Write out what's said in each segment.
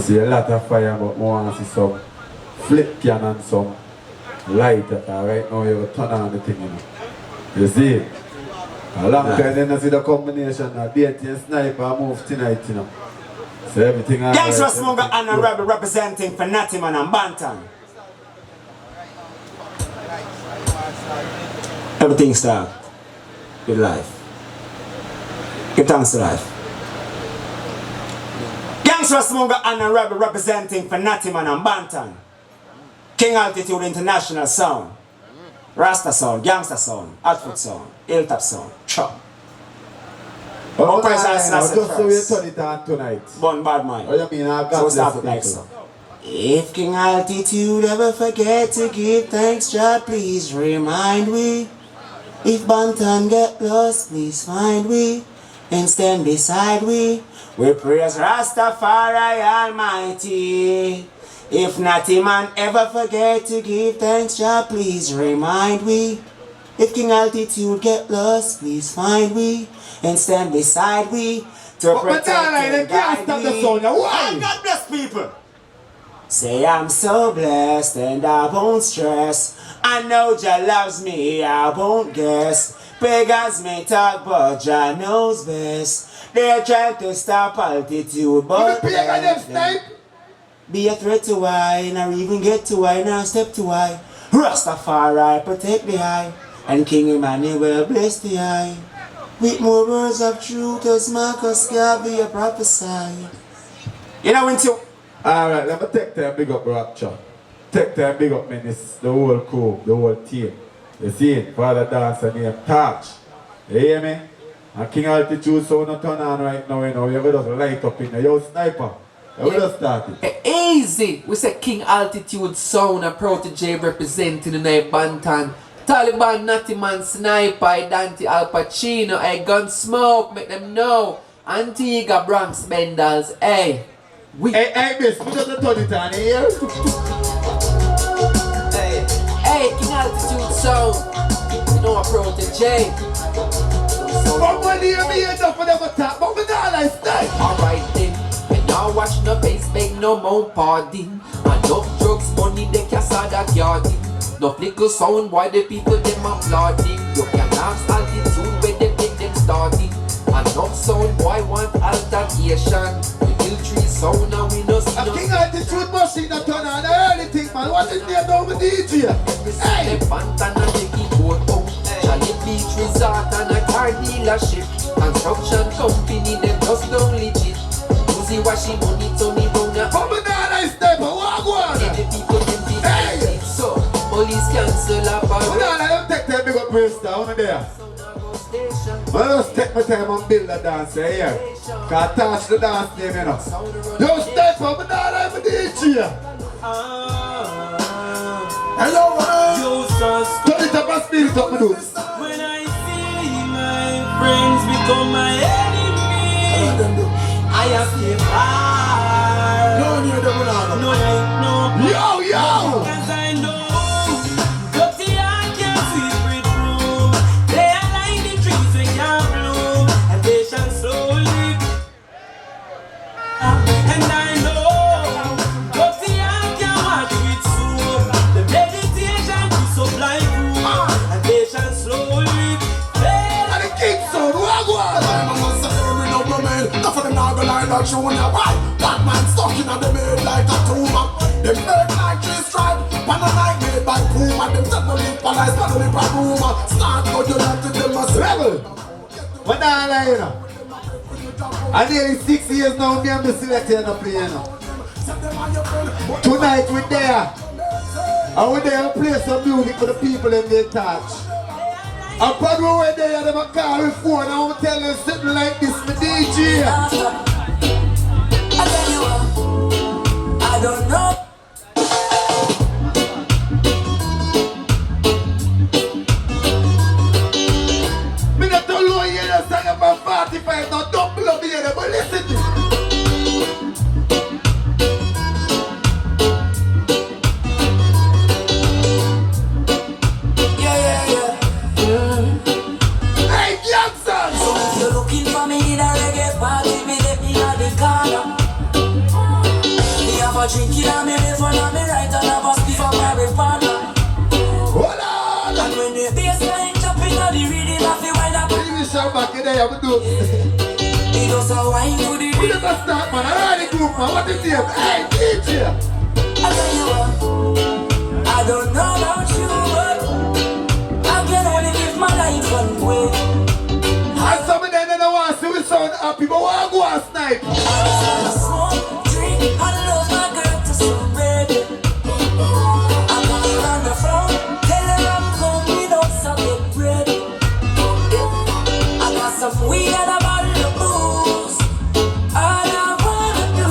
see a lot of fire, but I want to see some flip can and some light. Right now you turn on the thing, you know. You see? A long time then I see the combination of DT and sniper move tonight, you know. So everything Gangster Smoker and a rebel representing for Natiman and Bantan. Everything start with life. Give thanks to life. Gangster Smoker and a rebel representing for Natiman and Bantan. King Altitude International Sound. Rasta Sound, Gangster Sound, Outfit Sound, Hilltop Sound, Chop. Just so you turn it on tonight. Bun bad mind. What do you mean? I got so start it like so. If King Altitude ever forget to give thanks, Jah, please remind we. If Bantan get lost, please find we. And stand beside we. We praise Rastafari Almighty. If Natty man ever forget to give thanks, Jah, please remind we. If King Altitude get lost, please find we. And stand beside we to protect and guide we. And God bless people. Say I'm so blessed and I won't stress. I know Jah loves me, I won't guess. Pagans may talk but Jah knows best. They're trying to stop Altitude but be a threat to I, or even get to I, now step to I. Rastafari protect the eye, and King Emmanuel bless the eye. With more words of truth as Marcus Garvey a prophesy. You know when to... Alright, let me take time big up Rapture. Take time big up Menace, the whole crew, the whole team. You see it? Father Dancer named Touch. You hear me? And King Altitude so not turn on right now, you know, you're going to light up in there. Yo, Sniper. We just started. Easy! We say King Altitude Sound, a protege representing the name Bantan. Taliban, Natty Man, Sniper, Dante, Al Pacino, Gunsmoke, make them know. Antigua, Bronx, Bendals, hey. Hey, miss, we just turn it on here. Hey, King Altitude Sound. You know a protege. But when you hear me enough for them attack, but we don't like that. Alright then. Now watch no face, beg no more pardon. Enough drugs, money, they can start that garden. No little sound, why the people them applauding. You can have Altitude when they get them starting. Enough sound, boy want altercation. We kill tree sound and we no see no King Altitude machine that turn on the early thing, man. What is there down with DJ? Hey! The Bantan and the keyboard out. Chalet Beach Resort and a car dealership. Construction company, them just don't legit. Washing money, Tony Brown. Come on, nice step, walk one. The people can be hey. So, police cancel up. Hold on, I don't take time to go praise down there. I just take my time and build a dance here. Can't touch the dance name, you know. Don't step up, but now I'm a DJ. Hello, turn it up and speed it up, my dude. When I see my friends become my enemy, I have to fire. No. Yo. Cause I know dirty I can sweep with room. They align the trees when you're bloom, and they shall slowly. And I know dirty I can watch with soul. The meditation to sublime room, and they shall slowly fail. And the king son, walk one. Enough of them now go line like Junior. Why? That man stuck in the made like a tumor. Them bird like tree stripe. Pan a night made by Puma. Them suddenly police, suddenly by rumor. Start go to that to them as rebel. What are you, you know? I'm nearly 6 years now, me and the selector in the play, you know. Tonight we're there. And we're there to play some music for the people in their touch. And probably we're there, them a call with phone, and I'm telling them something like this, my DJ. I tell you what, I don't know. Me not tell you hear the song about 45, now don't blow me here, but listen to it. So if you're looking for me in a reggae party, me let me a drink in a me left and a me right and have a spliff of marijuana. Hold on! And when the bassline jumping on the rhythm of the wind up, Give me some back in there, I do. he does a wine to the We rhythm. never start, man. I already group, man. What is it? Hey, DJ! I tell you what, I don't know about you, but I can only live my life one way. And some of them don't want to see we sound happy, but want to go and snipe. I just wanna smoke, drink, and love my girl to some bread. I'm gonna run the phone, tell her I'm coming up, so get ready. I got some weed and a bottle of booze. All I wanna do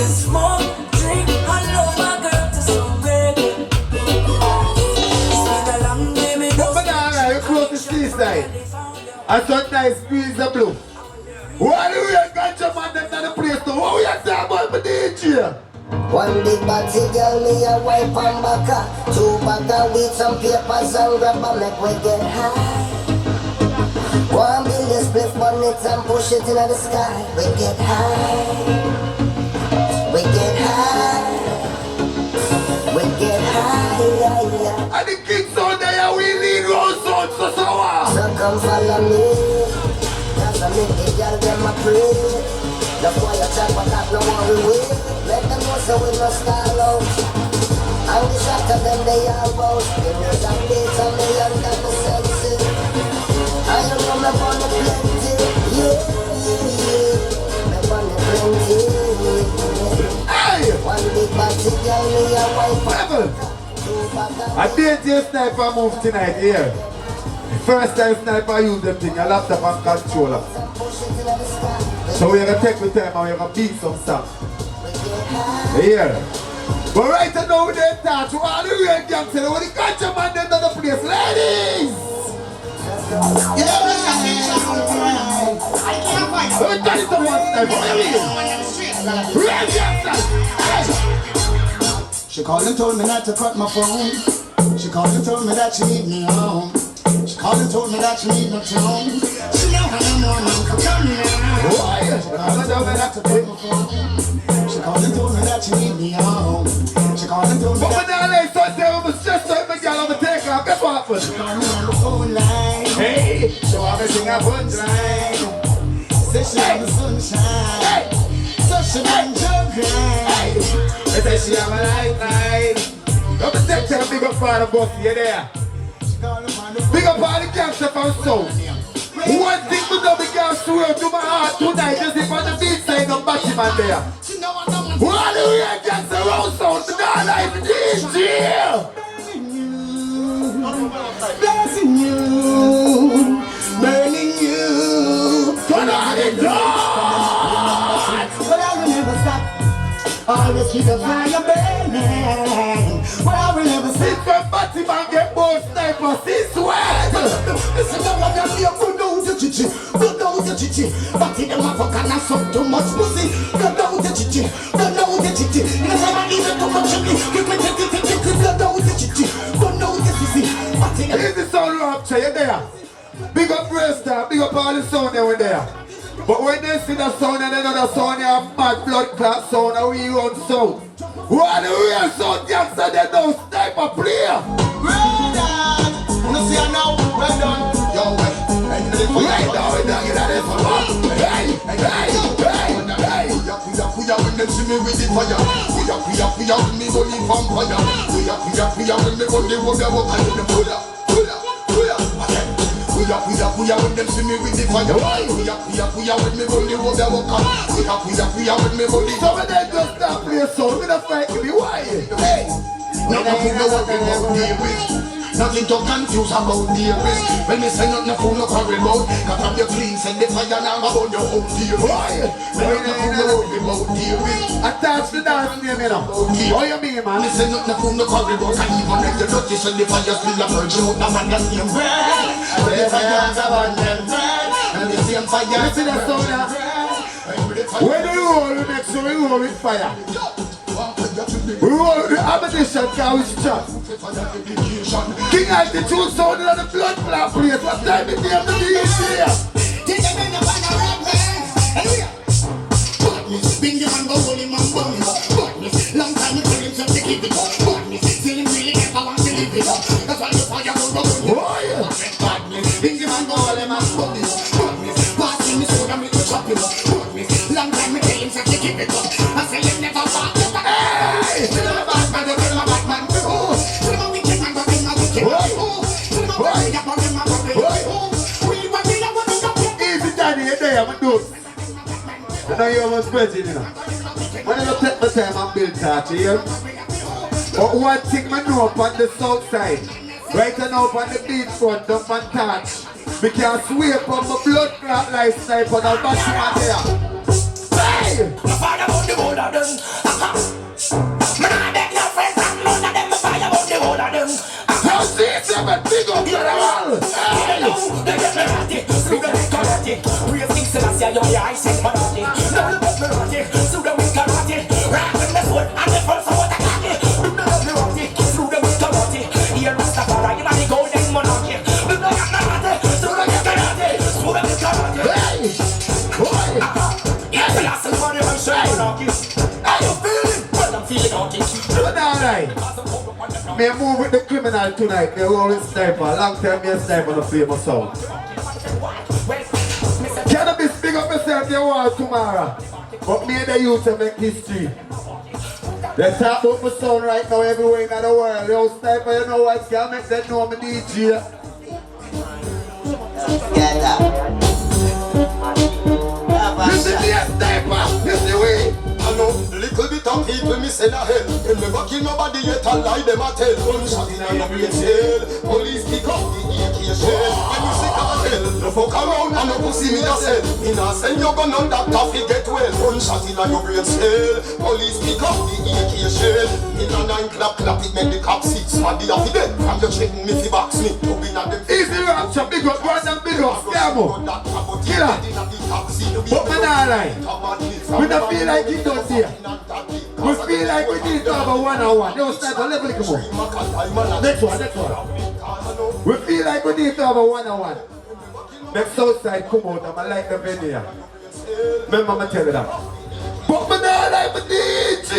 is smoke, drink, and love my girl to some bread. It's been a long day, me But banana, you close the seaside. And some nice breeze of blue. Why do we have ganja man them to the place now? What we have talking about the DJ? One big body girl, me a wipe and baka. Two bag of weed, some papers and grab and make we get high. One billion split bonnet and push it into the sky. We get high. We get high. We get high, yeah, yeah. And the kids out there, we lead road sound, so So come follow me. Cause I make the girl them a pray. The boy a chat but that no worry with. Let them know so we no stall out. And the shot of them they all bout. The news and dates and me under the senses. And you know me on the plenty. Yeah, yeah, yeah. Me on the plenty. hey! One big body girl me a wife. Whatever. Two bag of A DJ sniper move tonight here. The first time sniper use them thing, a laptop and controller. push it into the sky. So we're gonna take the time and we're gonna beat some stuff. We get high. Here. But right now we didn't touch all the real gangsters. When the ganja man them to the place. Ladies! Let me tell you something one time. What do you mean? Real gangsters! Hey! She called and told me not to cut my phone. She called and told me that she need me home. She called and told me that she need my tone. She know how I'm on, come tell me now. Why? She called and told me not to cut my phone. She called and told me that she need me home. She called and told me But when that I lay so there, I'm stressed out, my girl, I'm gonna take off. Guess what happened? she called me on the phone line. Hey! She want me to sing a punchline. Say she want the sunshine. Hey! So she want juggling. They say she have a lifeline. Let me take time, big up for the boss, you there. She called me on the Big up all the gangsters from South. One thing we know we can swear to my heart tonight is if on the beat side of Batman there. She know I don't What do we have gangsters around South? The dog like DJ! blessing you, burning you. Turn on the door! But I will never stop. Always keep the fire burning. But I will never stop. Since when Batman get more snipers, since when? Listen to what I'm here. Go down to chichi. Go down to chichi. But in the motherfucker not so too much pussy. Go down to chichi. Go down to chichi. You know somebody even too much of me. Give me take. Go down to chichi. Go down to chichi. But in the Here's the sound rapture, you there? Big up Brewster, big up all the sound they were there. But when they see the sound and they know the sound, they have mad blood clot sound and we run south. What the real sound gangster, they know sniper player. Wanna see her now? Well done. Yo, Right now, we're not getting this one. Hey! We are when them see me with the fire. We are when me body vampire. We are when me body walk the walk and them pull up. We are when them see me with the fire. We are when me body walk the walk and we are when me body. Some of them just stop playing sound, we don't fight me. Why? Hey! Nothing to what we won't deal with. Nothing to confuse about the risk. When me say nothing, fool no quarrel about. Cause from your clean, send the fire now about your own deal. Why? When nothing to what we won't deal with. Attach the dance name, you know. What you mean, man? Me say nothing, fool no quarrel about. And even if you're dirty, send the fire still a virgin out. Now man, that's the bread. And the fire's about them bread. And the same fire. Listen to that sound now. When we roll, we make sure we roll with fire. We roll with the ammunition, can we shot. King Altitude sound in the blood clot place. What time is there to be here? Take them in the fire, red man. Hallelujah. Bing your man, go hold him and bum him. give it up. I say you never walk the back. Hey! Kill a bad man, kill a bad man. Kill a wicked man, kill a wicked man. Kill a wicked man, kill a wicked man. Easy Johnny, you're there, I'm do it. I know you almost spreading, you know. When I take my time and build touch here. But one thing I know up on the south side, right now up on the beach front, up on touch, we can sweep up my blood clot like sniper and I'll bash him out there. Hey! I fire about the whole of them. Man, I beg no friends and none of them. I fire about the whole of them. Now see it's a big up your wall. Hey! They get me ratty, through the karate. Real things in Asia, your eyes say karate. No, they get me ratty, through the karate. Rap in the sword and the first of what I got it. Do not get me ratty, through the karate. Here Rastafari, you are the golden monarchy. Do not get me ratty, through the karate. Through the karate. Hey! Boy! Yes, the last one you are showing monarchy. How you feeling? Well, I'm feeling okay. But alright. Me move with the criminal tonight, me roll with sniper. Long time me a sniper no play my sound. Cannabis big up yourself you want tomorrow. But me and the youth to make history. They talk about my sound right now everywhere in the world. Yo sniper, you know what? Can't make them know me DJ. Get up. This is the sniper. This is the way. I know little bit of people me send a hell. They never kill nobody yet and lie them a tell. Gunshot in your brain cell. Police pick up the AK shell. When you sick of a hell, no fuck around and no pussy me a sell. Me nah send your gun on that coffee get well. Gunshot in your brain cell. Police pick up the AK shell. In a 9 clap it make the cop sick. Smaddy off the dead. From your checking me fi box me. To be not them. Easy rapture, big up, run and big up, scammo. Killer. But me nah lie. We don't feel like it does here. We feel like we need to have a one-on-one. Yo, sniper, level it, come on. Next one. We feel like we need to have a one-on-one. Next Southside come out, and I like the video. Remember me tell you that. But me not like the DJ.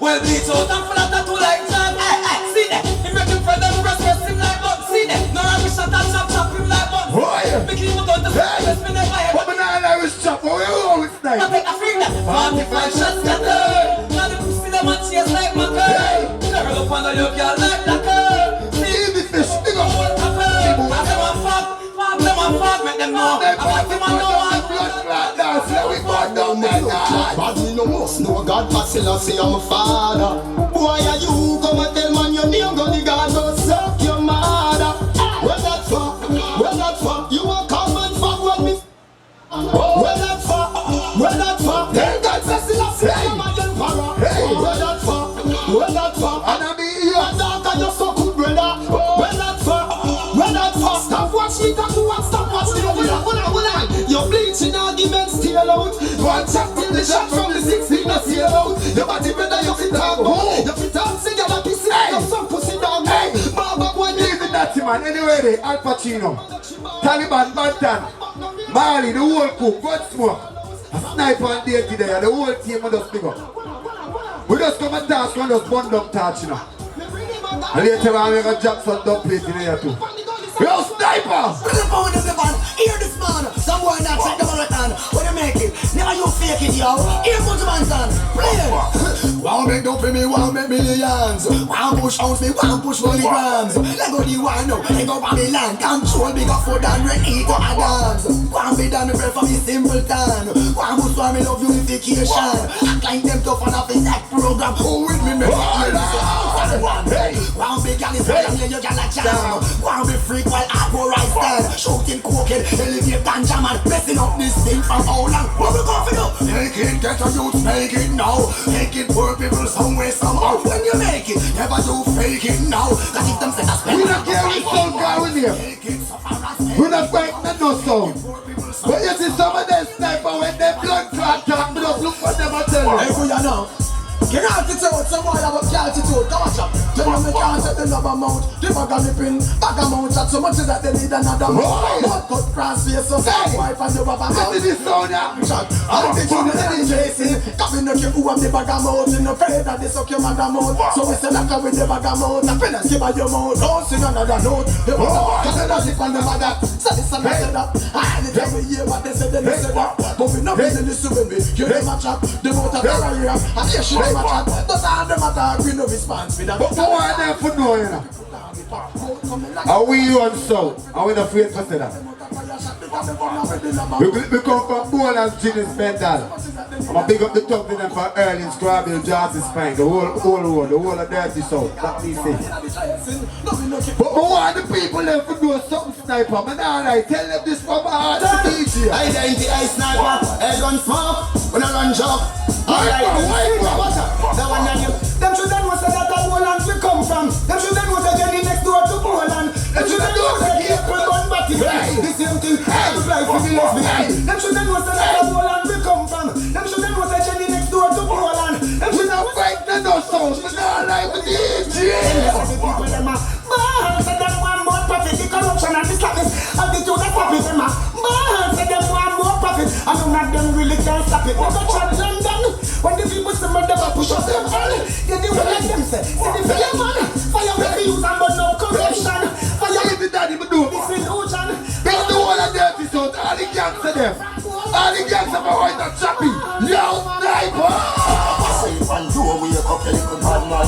Well, beat out and full of tattoo like that. See that? He make him friend and press him like butt. See that? No Irish shot and chop him like butt. Make him go to the place, me never hear. But me not Irish chop, but we always I nice. take a finger, 45 shots scattered. Now the pussy them and chase like my girl. Curl up under your girl like that girl. Eat the fish, big up. What happened? I them and fuck them and fuck, make them know. I fuck them and know. Bad me no must know God, Pasilla say I'm a father. Why are you come and tell man your name? God the God go suck your mother. Where that for? Where that for? You a come and fuck with me. Where that for? Where that for? Tell God Pasilla say I'm a young para. Where that for? Where that for? And I be you. And dark and you're so good brother. Where that for? Where that for? Stop watch me tattoo and stop watch me. Your bleaching arguments still out. One shot till the shot from the 16 I see out. Your body better you fit up. You fit up, sing your happy sing. Your son pussy down. Baba boy, Leave it that man. Anyway, they Al Pacino, Taliban, Bantan, Marley, the whole cook, Gunsmoke, a sniper and Dirty there, the whole team will just pick up. We just come and dance when just bond up touch, you know. And later on we got Jackson dump plate in here too. Yo, sniper! Hear this man, some boy not check the marathon. What you make it? Never you fake it, yo. Hear much man son. Play it. Wow, make no pay me, wow, make millions. Wow, push house me, wow, push milligrams. Let go the wine now, let go by me land. Control bigger food than red eat or a dance. Wow, be done me bread for me simpleton. Wow, push for me love unification. Act like them tough on a physics program. Who with me, make it wow, big gal is fire, me you gal a jam. Wow, be freak while I go right stand. Shooting cocaine, elevate ganja man. Messing up this thing from how long? What we going for you? Make it, get a youth, make it now. Make it poor people somewhere, somehow. When you make it, never do fake it now. Cause if them say that's We don't care which sound going here. We don't fight no sound. But you see some of them sniper when they blood clot talk, we just look for them and tell them. Every you know. King altitude, some boy have a altitude. Come on, chop. Tell them they can't set the love amount. The bag of lipping, bag amount. Chat so much that they need another mouth. What cut cross face, so wife and your papa mouth. This is sound, yeah. Chat. I'll be doing the chasing. Coming up here who have the bag of mouth. In the afraid that they suck your mother mouth. So we say that with the bag of mouth. The penance give her your mouth. Don't sing another note. The bag of cause they don't zip on the bag of. So this and I said that. And it's every year what they say, they say that. But we not really listen with me. You them a chat. The motor carrier. And here she them a chat. Does all them attack. We no response with that. But why them for no, you know? Are we on so? Are we not afraid to say that? We come from Bowl and Ginny's Mental. I'm a big up the top of them for Earl in Scrabble, Jarvis Spine, the whole road, the whole of Dirty South. That me say. But why the people left to do something sniper? Man, alright, tell them this from my heart to DJ. Identity sniper, head gun smoke, when I run job. Alright, the one that you. Them children was that Poland we come from. Them children was a journey next door to Poland. Them children was a April gun batty. The same thing, I was like for the lesbian. Them children was that Poland we come from. Them children was a journey next door to Poland. Them children was fight the no sound, but not like the DJ. The people them a man said them want more profit. The corruption and the slackness and the two that profit them a man said them want more profit. And none of them really can't stop it. Never try London. When the people say man, them a push up them all. Yeah, they will like them say the fire man. Fire with the use and burn up corruption. Fire with the daddy but do this illusion. Build the whole of Dirty South, all the gangs of them. All the gangs of my white and choppy. Yo, sniper! Safe and do wake up your little bad man.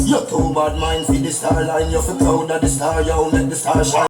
You're too bad mind for the star line. You're for proud of the star, yo, make the star shine.